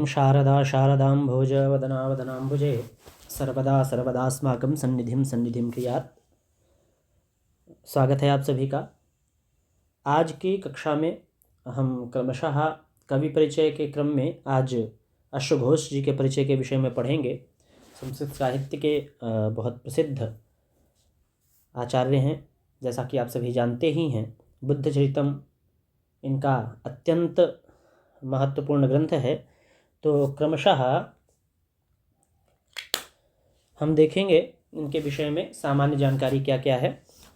शारदा शारदाम्भोज वदना वदनाम्बुजे सर्वदा सर्वदास्माकं सन्निधिं क्रियात्। स्वागत है आप सभी का। आज की कक्षा में हम क्रमशः कवि परिचय के क्रम में आज अश्वघोष जी के परिचय के विषय में पढ़ेंगे। संस्कृत साहित्य के बहुत प्रसिद्ध आचार्य हैं, जैसा कि आप सभी जानते ही हैं। बुद्धचरितम इनका अत्यंत महत्वपूर्ण ग्रंथ है। तो क्रमशः हम देखेंगे इनके विषय में सामान्य जानकारी क्या क्या है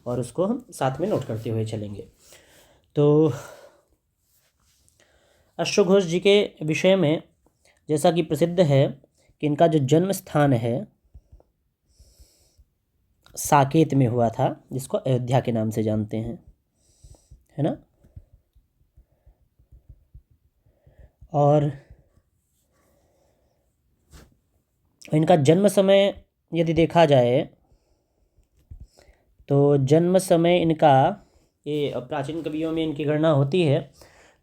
और उसको हम साथ में नोट करते हुए चलेंगे। तो अश्वघोष जी के विषय में जैसा कि प्रसिद्ध है कि इनका जो जन्म स्थान है साकेत में हुआ था, जिसको अयोध्या के नाम से जानते हैं, है ना। और इनका जन्म समय यदि देखा जाए तो जन्म समय इनका, ये प्राचीन कवियों में इनकी गणना होती है,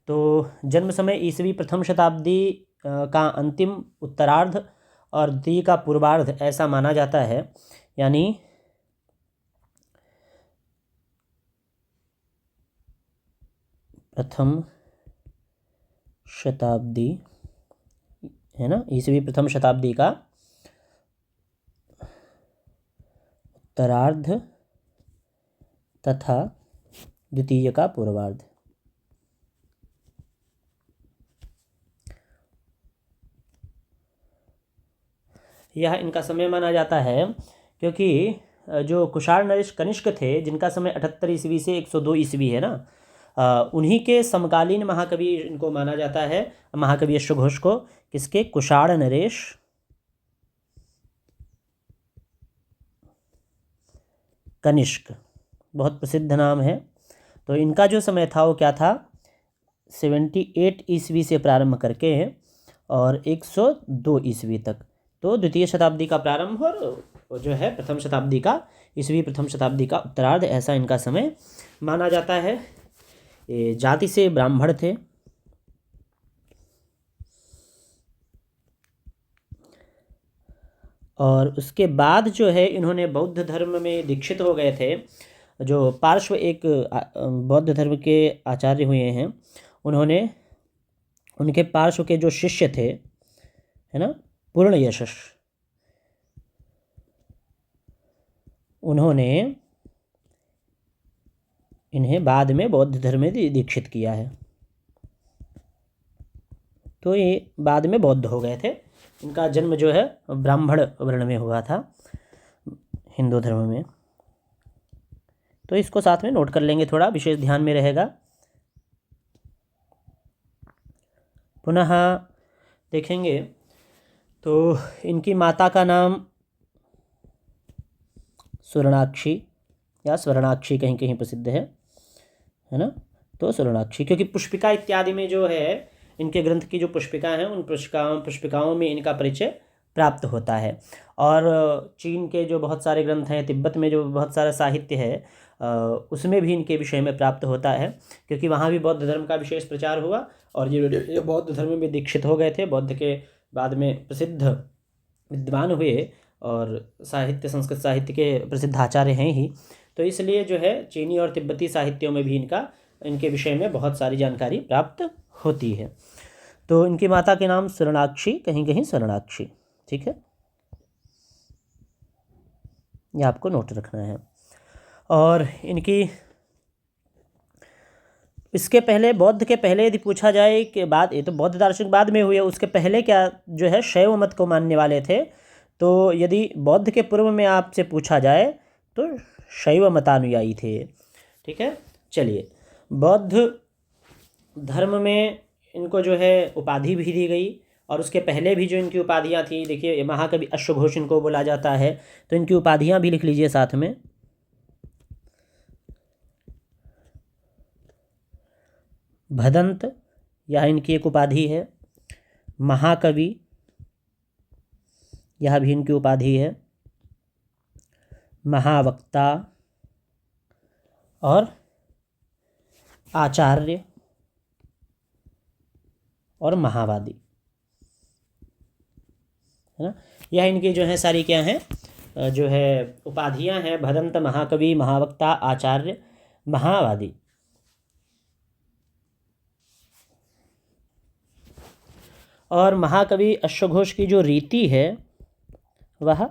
तो जन्म समय ईसवी प्रथम शताब्दी का अंतिम उत्तरार्ध और द्वितीय का पूर्वार्ध ऐसा माना जाता है। यानी प्रथम शताब्दी है ना, ईसवी प्रथम शताब्दी का उत्तरार्ध तथा द्वितीय का पूर्वार्ध। यह इनका समय माना जाता है क्योंकि जो कुषाण नरेश कनिष्क थे, जिनका समय 78 ईस्वी से 102 ईस्वी है ना, उन्हीं के समकालीन महाकवि इनको माना जाता है, महाकवि अश्वघोष को। किसके? कुषाण नरेश कनिष्क, बहुत प्रसिद्ध नाम है। तो इनका जो समय था वो क्या था? 78 ईस्वी से प्रारंभ करके और 102 ईस्वी तक। तो द्वितीय शताब्दी का प्रारंभ और जो है प्रथम शताब्दी का, ईस्वी प्रथम शताब्दी का उत्तरार्ध, ऐसा इनका समय माना जाता है। ये जाति से ब्राह्मण थे। और उसके बाद जो है इन्होंने बौद्ध धर्म में दीक्षित हो गए थे। जो पार्श्व एक बौद्ध धर्म के आचार्य हुए हैं, उन्होंने, उनके पार्श्व के जो शिष्य थे, है ना, पूर्ण यशस, उन्होंने इन्हें बाद में बौद्ध धर्म में दीक्षित किया है। तो ये बाद में बौद्ध हो गए थे। इनका जन्म जो है ब्राह्मण वर्ण में हुआ था, हिंदू धर्म में। तो इसको साथ में नोट कर लेंगे, थोड़ा विशेष ध्यान में रहेगा। पुनः देखेंगे तो इनकी माता का नाम स्वर्णाक्षी या स्वर्णाक्षी कहीं कहीं प्रसिद्ध है ना। तो स्वर्णाक्षी, क्योंकि पुष्पिका इत्यादि में जो है इनके ग्रंथ की जो पुष्पिका हैं, उन पुष्पिकाओं में इनका परिचय प्राप्त होता है। और चीन के जो बहुत सारे ग्रंथ हैं, तिब्बत में जो बहुत सारा साहित्य है, उसमें भी इनके विषय में प्राप्त होता है, क्योंकि वहाँ भी बौद्ध धर्म का विशेष प्रचार हुआ और ये बौद्ध धर्म में दीक्षित हो गए थे। बौद्ध के बाद में प्रसिद्ध विद्वान हुए और साहित्य, संस्कृत साहित्य के प्रसिद्ध आचार्य हैं ही। तो इसलिए जो है चीनी और तिब्बती साहित्यों में भी इनके विषय में बहुत सारी जानकारी प्राप्त होती है। तो इनकी माता के नाम स्वर्णाक्षी, कहीं कहीं स्वर्णाक्षी, ठीक है, ये आपको नोट रखना है। और इनकी, इसके पहले, बौद्ध के पहले यदि पूछा जाए कि बाद, ये तो बौद्ध दार्शनिक बाद में हुए, उसके पहले क्या जो है शैव मत को मानने वाले थे। तो यदि बौद्ध के पूर्व में आपसे पूछा जाए तो शैव मतानुयायी थे, ठीक है। चलिए, बौद्ध धर्म में इनको जो है उपाधि भी दी गई, और उसके पहले भी जो इनकी उपाधियाँ थी, देखिए महाकवि अश्वघोष इनको बोला जाता है, तो इनकी उपाधियाँ भी लिख लीजिए साथ में। भदंत, यह इनकी एक उपाधि है। महाकवि, यह भी इनकी उपाधि है। महावक्ता और आचार्य और महावादी, है ना। यह इनकी जो है सारी क्या हैं, जो है उपाधियां हैं, भदंत, महाकवि, महावक्ता, आचार्य, महावादी। और महाकवि अश्वघोष की जो रीति है वह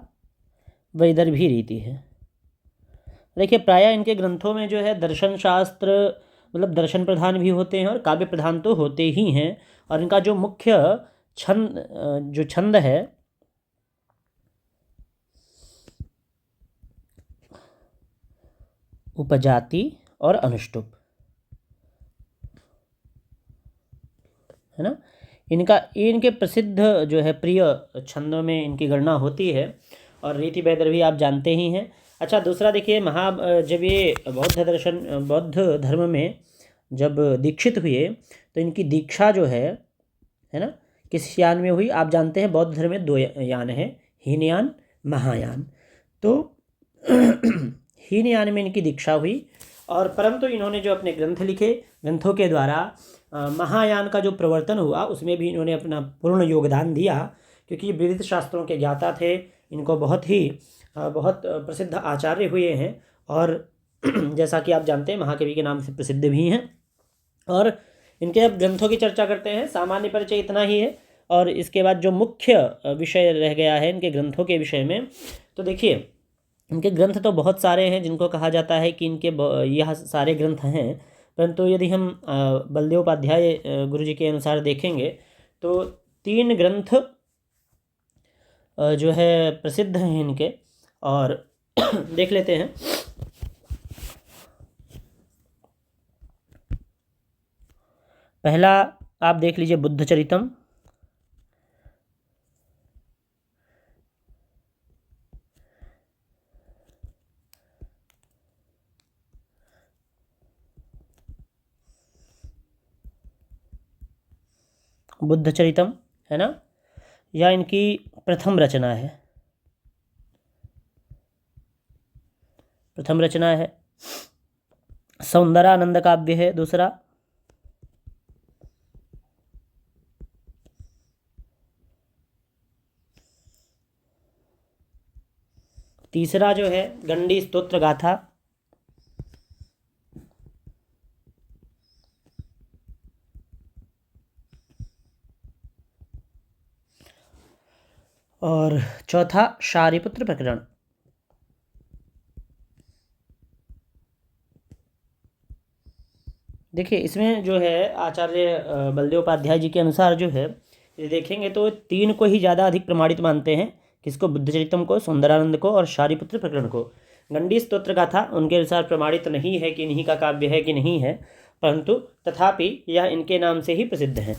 वैदर्भी रीति है। देखिए प्रायः इनके ग्रंथों में जो है दर्शन शास्त्र मतलब दर्शन प्रधान भी होते हैं और काव्य प्रधान तो होते ही हैं। और इनका जो मुख्य छंद है उपजाति और अनुष्टुप, है ना। इनके प्रसिद्ध जो है प्रिय छंदों में इनकी गणना होती है। और रीति वैदर्भी आप जानते ही हैं। अच्छा दूसरा देखिए, जब ये बौद्ध धर्म में जब दीक्षित हुए तो इनकी दीक्षा जो है ना, किस यान में हुई आप जानते हैं। बौद्ध धर्म में 2 यान है, हीनयान, महायान। तो हीनयान में इनकी दीक्षा हुई और परंतु इन्होंने जो अपने ग्रंथ लिखे, ग्रंथों के द्वारा महायान का जो प्रवर्तन हुआ उसमें भी इन्होंने अपना पूर्ण योगदान दिया, क्योंकि ये विविध शास्त्रों के ज्ञाता थे। इनको बहुत प्रसिद्ध आचार्य हुए हैं और जैसा कि आप जानते हैं महाकवि के नाम से प्रसिद्ध भी हैं। और इनके अब ग्रंथों की चर्चा करते हैं। सामान्य परिचय इतना ही है। और इसके बाद जो मुख्य विषय रह गया है इनके ग्रंथों के विषय में, तो देखिए इनके ग्रंथ तो बहुत सारे हैं जिनको कहा जाता है कि यह सारे ग्रंथ हैं। परंतु यदि हम बलदेव उपाध्याय गुरु जी के अनुसार देखेंगे तो 3 ग्रंथ जो है प्रसिद्ध हैं इनके, और देख लेते हैं। पहला आप देख लीजिए बुद्ध चरितम, बुद्ध चरितम, है ना। यह इनकी प्रथम रचना है। सौंदरानंद काव्य है दूसरा। तीसरा जो है गंडी स्तोत्र गाथा। और चौथा शारिपुत्र प्रकरण। देखिए इसमें जो है आचार्य बलदेव उपाध्याय जी के अनुसार जो है ये देखेंगे तो 3 को ही ज़्यादा अधिक प्रमाणित मानते हैं। किसको? बुद्ध चरितम को, सुंदरानंद को और शारिपुत्र प्रकरण को। गंडी स्तोत्र गाथा उनके अनुसार प्रमाणित नहीं है कि इन्हीं का काव्य है कि नहीं है, परंतु तथापि यह इनके नाम से ही प्रसिद्ध है।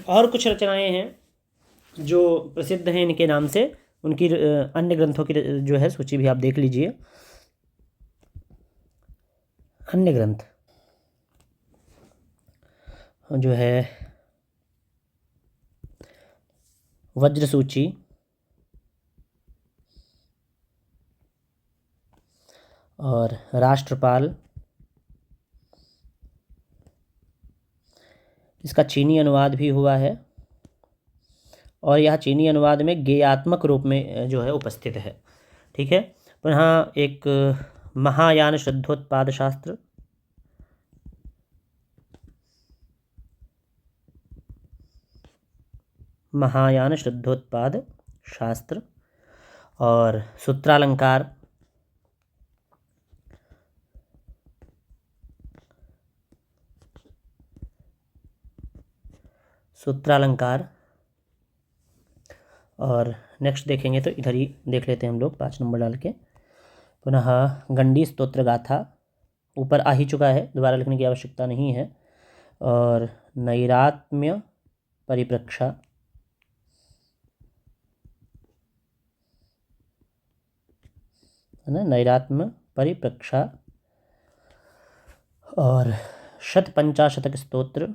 और कुछ रचनाएं हैं जो प्रसिद्ध हैं इनके नाम से, उनकी अन्य ग्रंथों की जो है सूची भी आप देख लीजिए। अन्य ग्रंथ जो है वज्र सूची, और राष्ट्रपाल, इसका चीनी अनुवाद भी हुआ है और यह चीनी अनुवाद में गेयात्मक रूप में जो है उपस्थित है। ठीक है। पुनः एक महायान शुद्धोत्पाद शास्त्र, महायान शुद्धोत्पाद शास्त्र, और सूत्रालंकार, और नेक्स्ट देखेंगे तो इधर ही देख लेते हैं हम लोग 5 नंबर डाल के। पुनः गंडी स्तोत्र गाथा ऊपर आ ही चुका है, दोबारा लिखने की आवश्यकता नहीं है। और नैरात्म्य परिप्रक्षा, है ना, नैरात्म्य परिप्रक्षा, और शतपंचाशतक स्तोत्र,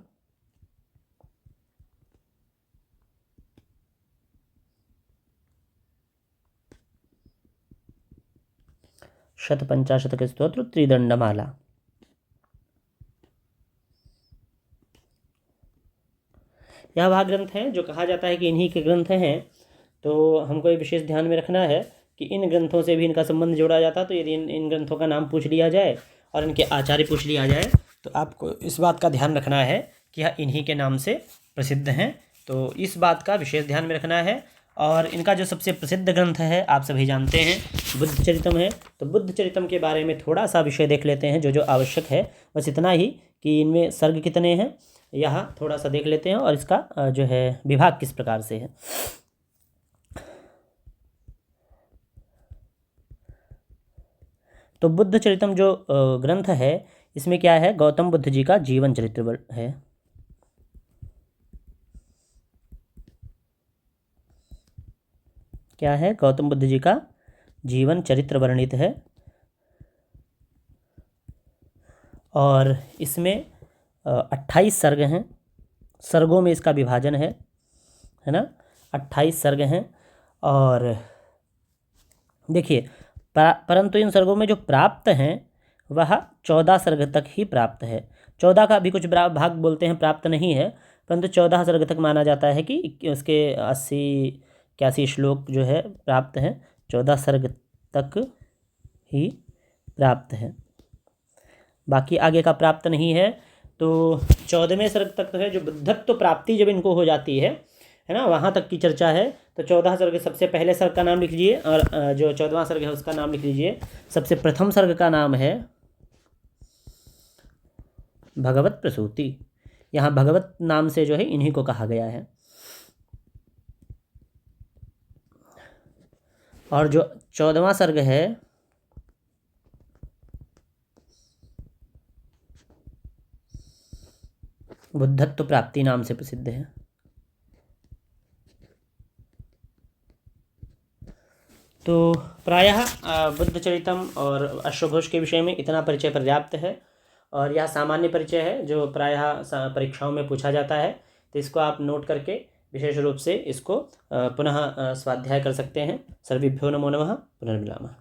शतपंचाशतक स्तोत्र, त्रिदंडमाला। यह वह ग्रंथ हैं जो कहा जाता है कि इन्हीं के ग्रंथ हैं। तो हमको ये विशेष ध्यान में रखना है कि इन ग्रंथों से भी इनका संबंध जोड़ा जाता। तो यदि इन ग्रंथों का नाम पूछ लिया जाए और इनके आचार्य पूछ लिया जाए तो आपको इस बात का ध्यान रखना है कि यह इन्हीं के नाम से प्रसिद्ध हैं। तो इस बात का विशेष ध्यान में रखना है। और इनका जो सबसे प्रसिद्ध ग्रंथ है आप सभी जानते हैं, बुद्ध चरितम है। तो बुद्ध चरितम के बारे में थोड़ा सा विषय देख लेते हैं, जो जो आवश्यक है बस इतना ही कि इनमें सर्ग कितने हैं यह थोड़ा सा देख लेते हैं और इसका जो है विभाग किस प्रकार से है। तो बुद्ध चरितम जो ग्रंथ है इसमें क्या है, गौतम बुद्ध जी का जीवन चरित्र है। क्या है, गौतम बुद्ध जी का जीवन चरित्र वर्णित है। और इसमें 28 सर्ग हैं, सर्गों में इसका विभाजन है ना, 28 सर्ग हैं। और देखिए परंतु इन सर्गों में जो प्राप्त हैं वह 14 सर्ग तक ही प्राप्त है। 14 का भी कुछ भाग बोलते हैं प्राप्त नहीं है, परंतु 14 सर्ग तक माना जाता है कि उसके 80-81 श्लोक जो है प्राप्त हैं, 14 सर्ग तक ही प्राप्त है, बाकी आगे का प्राप्त नहीं है। तो 14वें सर्ग तक तो है, जो बुद्धत्व प्राप्ति जब इनको हो जाती है ना, वहाँ तक की चर्चा है। तो 14 सर्ग, सबसे पहले सर्ग का नाम लिख लीजिए और जो 14वां सर्ग है उसका नाम लिख लीजिए। सबसे प्रथम सर्ग का नाम है भगवत प्रसूति। यहाँ भगवत नाम से जो है इन्हीं को कहा गया है। और जो 14वां सर्ग है बुद्धत्व प्राप्ति नाम से प्रसिद्ध है। तो प्रायः बुद्ध चरितम और अश्वघोष के विषय में इतना परिचय पर्याप्त है। और यह सामान्य परिचय है जो प्रायः परीक्षाओं में पूछा जाता है। तो इसको आप नोट करके विशेष रूप से इसको पुनः स्वाध्याय कर सकते हैं। सर्वेभ्यो नमो नमः। पुनर्मिलामः।